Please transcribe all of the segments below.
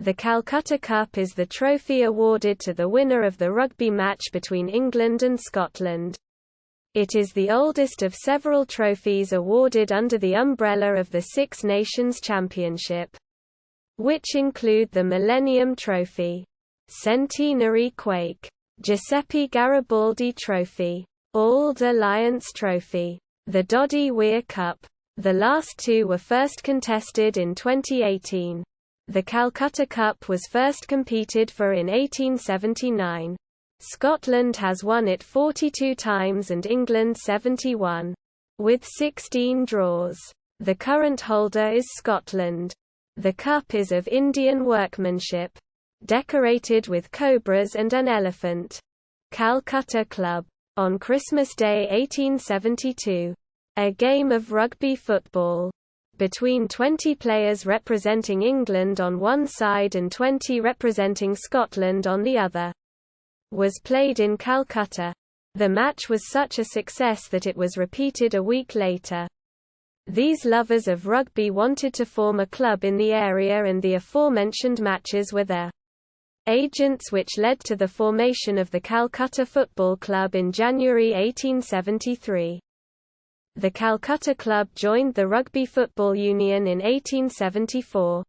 The Calcutta Cup is the trophy awarded to the winner of the rugby match between England and Scotland. It is the oldest of several trophies awarded under the umbrella of the Six Nations Championship, which include the Millennium Trophy, Centenary Quake, Giuseppe Garibaldi Trophy, Auld Alliance Trophy, the Doddy Weir Cup. The last two were first contested in 2018. The Calcutta Cup was first competed for in 1879. Scotland has won it 42 times and England 71, with 16 draws. The current holder is Scotland. The cup is of Indian workmanship, decorated with cobras and an elephant. Calcutta Club. On Christmas Day 1872, a game of rugby football, between 20 players representing England on one side and 20 representing Scotland on the other, was played in Calcutta. The match was such a success that it was repeated a week later. These lovers of rugby wanted to form a club in the area, and the aforementioned matches were their agents which led to the formation of the Calcutta Football Club in January 1873. The Calcutta Club joined the Rugby Football Union in 1874.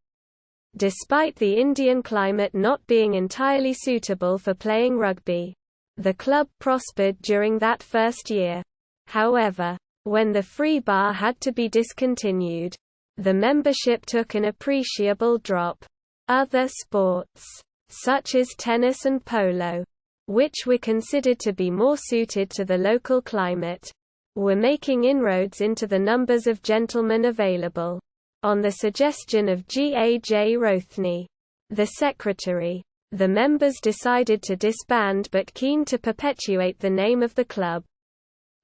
Despite the Indian climate not being entirely suitable for playing rugby, the club prospered during that first year. However, when the free bar had to be discontinued, the membership took an appreciable drop. Other sports, such as tennis and polo, which were considered to be more suited to the local climate, were making inroads into the numbers of gentlemen available. On the suggestion of G.A.J. Rothney, the secretary, the members decided to disband, but keen to perpetuate the name of the club,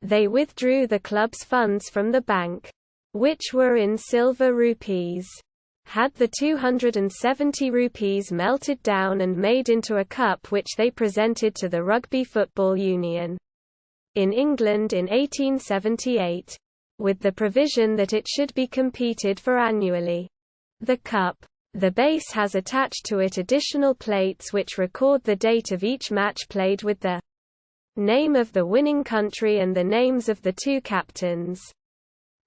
they withdrew the club's funds from the bank, which were in silver rupees. Had the 270 rupees melted down and made into a cup which they presented to the Rugby Football Union in England in 1878, with the provision that it should be competed for annually. The cup. The base has attached to it additional plates which record the date of each match played with the name of the winning country and the names of the two captains.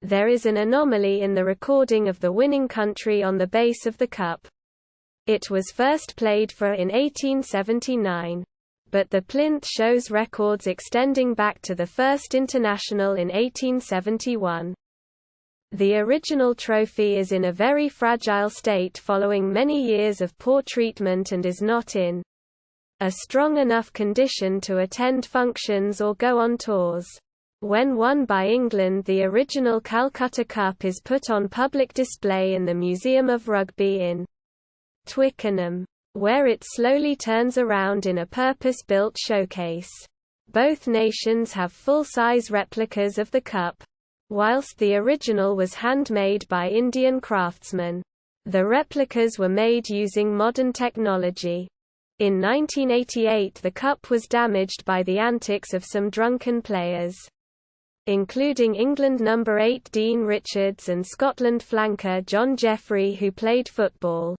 There is an anomaly in the recording of the winning country on the base of the cup. It was first played for in 1879. But the plinth shows records extending back to the first international in 1871. The original trophy is in a very fragile state following many years of poor treatment and is not in a strong enough condition to attend functions or go on tours. When won by England, the original Calcutta Cup is put on public display in the Museum of Rugby in Twickenham, where it slowly turns around in a purpose-built showcase. Both nations have full-size replicas of the cup. Whilst the original was handmade by Indian craftsmen, the replicas were made using modern technology. In 1988, the cup was damaged by the antics of some drunken players, including England number 8 Dean Richards and Scotland flanker John Jeffrey, who played football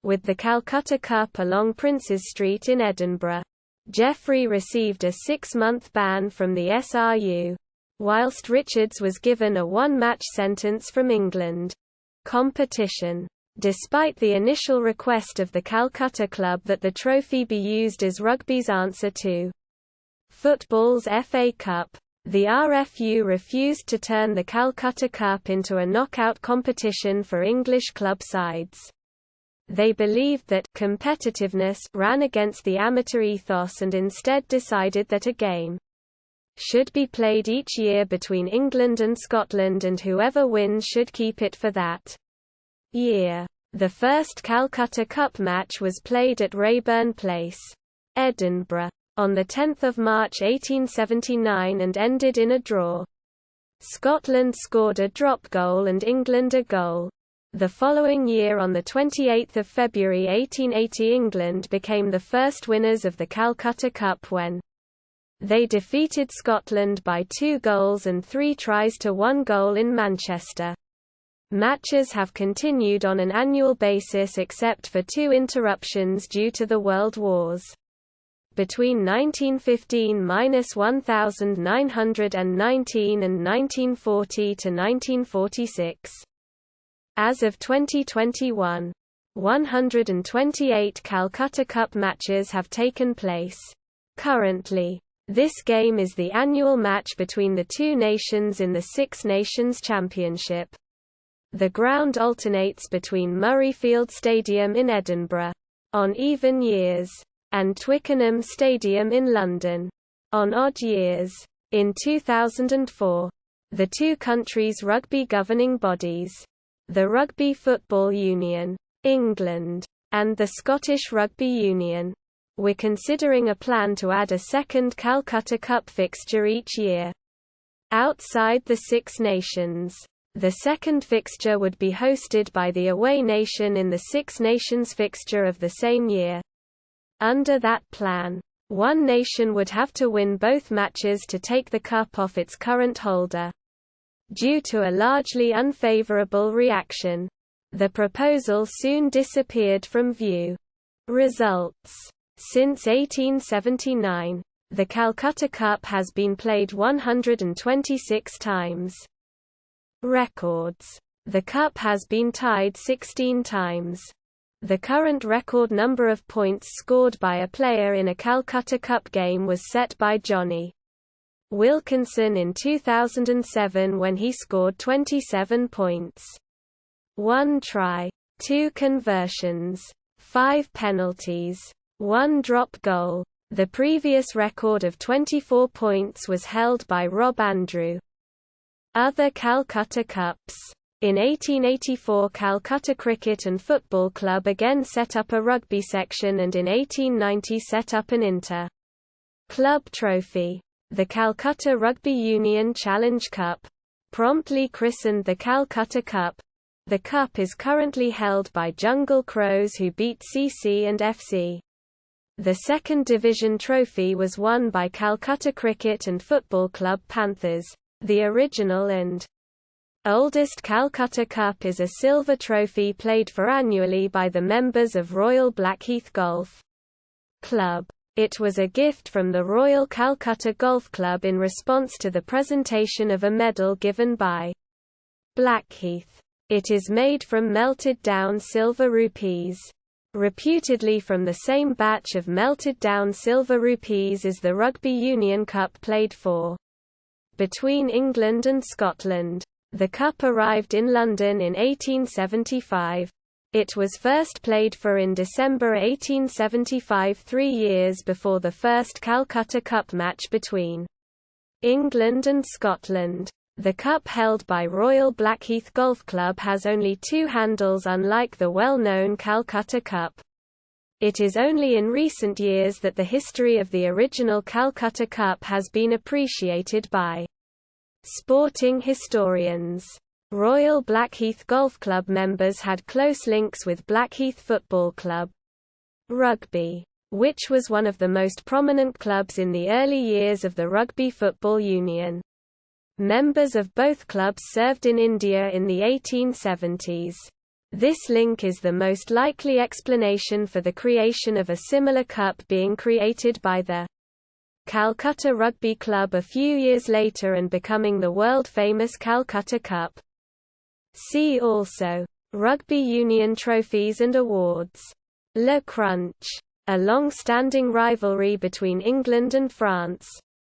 with the Calcutta Cup along Princes Street in Edinburgh. Jeffrey received a 6-month ban from the SRU, whilst Richards was given a 1-match sentence from England competition. Despite the initial request of the Calcutta Club that the trophy be used as rugby's answer to football's FA Cup, the RFU refused to turn the Calcutta Cup into a knockout competition for English club sides. They believed that competitiveness ran against the amateur ethos and instead decided that a game should be played each year between England and Scotland, and whoever wins should keep it for that year. The first Calcutta Cup match was played at Rayburn Place, Edinburgh, on 10 March 1879 and ended in a draw. Scotland scored a drop goal and England a goal. The following year, on 28 February 1880, England became the first winners of the Calcutta Cup when they defeated Scotland by 2 goals and 3 tries to 1 goal in Manchester. Matches have continued on an annual basis except for 2 interruptions due to the World Wars. Between 1915–1919 and 1940–1946. As of 2021, 128 Calcutta Cup matches have taken place. Currently, this game is the annual match between the 2 nations in the Six Nations Championship. The ground alternates between Murrayfield Stadium in Edinburgh, on even years, and Twickenham Stadium in London, on odd years. In 2004, the 2 countries' rugby governing bodies, the Rugby Football Union, England, and the Scottish Rugby Union, were considering a plan to add a second Calcutta Cup fixture each year. Outside the Six Nations, the second fixture would be hosted by the away nation in the Six Nations fixture of the same year. Under that plan, one nation would have to win both matches to take the cup off its current holder. Due to a largely unfavourable reaction, the proposal soon disappeared from view. Results. Since 1879, the Calcutta Cup has been played 126 times. Records. The Cup has been tied 16 times. The current record number of points scored by a player in a Calcutta Cup game was set by Johnny Wilkinson in 2007 when he scored 27 points. 1 try, 2 conversions, 5 penalties, 1 drop goal. The previous record of 24 points was held by Rob Andrew. Other Calcutta Cups. In 1884 Calcutta Cricket and Football Club again set up a rugby section and in 1890 set up an inter-club trophy, the Calcutta Rugby Union Challenge Cup. Promptly christened the Calcutta Cup, the cup is currently held by Jungle Crows who beat CC and FC. The second division trophy was won by Calcutta Cricket and Football Club Panthers. The original and oldest Calcutta Cup is a silver trophy played for annually by the members of Royal Blackheath Golf Club. It was a gift from the Royal Calcutta Golf Club in response to the presentation of a medal given by Blackheath. It is made from melted down silver rupees. Reputedly from the same batch of melted down silver rupees is the Rugby Union Cup played for. Between England and Scotland. The cup arrived in London in 1875. It was first played for in December 1875, 3 years before the first Calcutta Cup match between England and Scotland. The cup held by Royal Blackheath Golf Club has only 2 handles unlike the well-known Calcutta Cup. It is only in recent years that the history of the original Calcutta Cup has been appreciated by sporting historians. Royal Blackheath Golf Club members had close links with Blackheath Football Club. Rugby, which was one of the most prominent clubs in the early years of the Rugby Football Union. Members of both clubs served in India in the 1870s. This link is the most likely explanation for the creation of a similar cup being created by the Calcutta Rugby Club a few years later and becoming the world-famous Calcutta Cup. See also, Rugby Union trophies and awards. Le Crunch, a long-standing rivalry between England and France.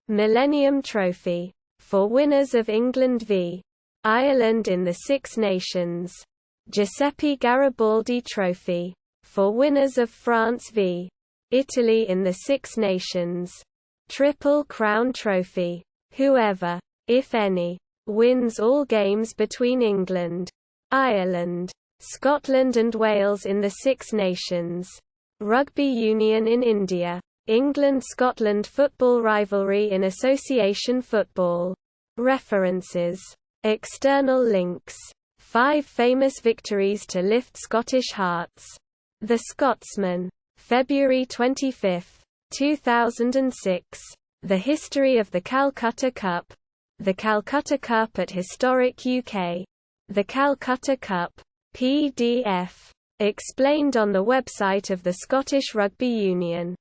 Millennium Trophy, for winners of England v. Ireland in the Six Nations. Giuseppe Garibaldi Trophy, for winners of France v. Italy in the Six Nations. Triple Crown Trophy, whoever, if any, wins all games between England, Ireland, Scotland and Wales in the Six Nations. Rugby Union in India. England-Scotland football rivalry in association football. References. External links. 5 famous victories to lift Scottish hearts. The Scotsman. February 25, 2006. The history of the Calcutta Cup. The Calcutta Cup at Historic UK. The Calcutta Cup. PDF. Explained on the website of the Scottish Rugby Union.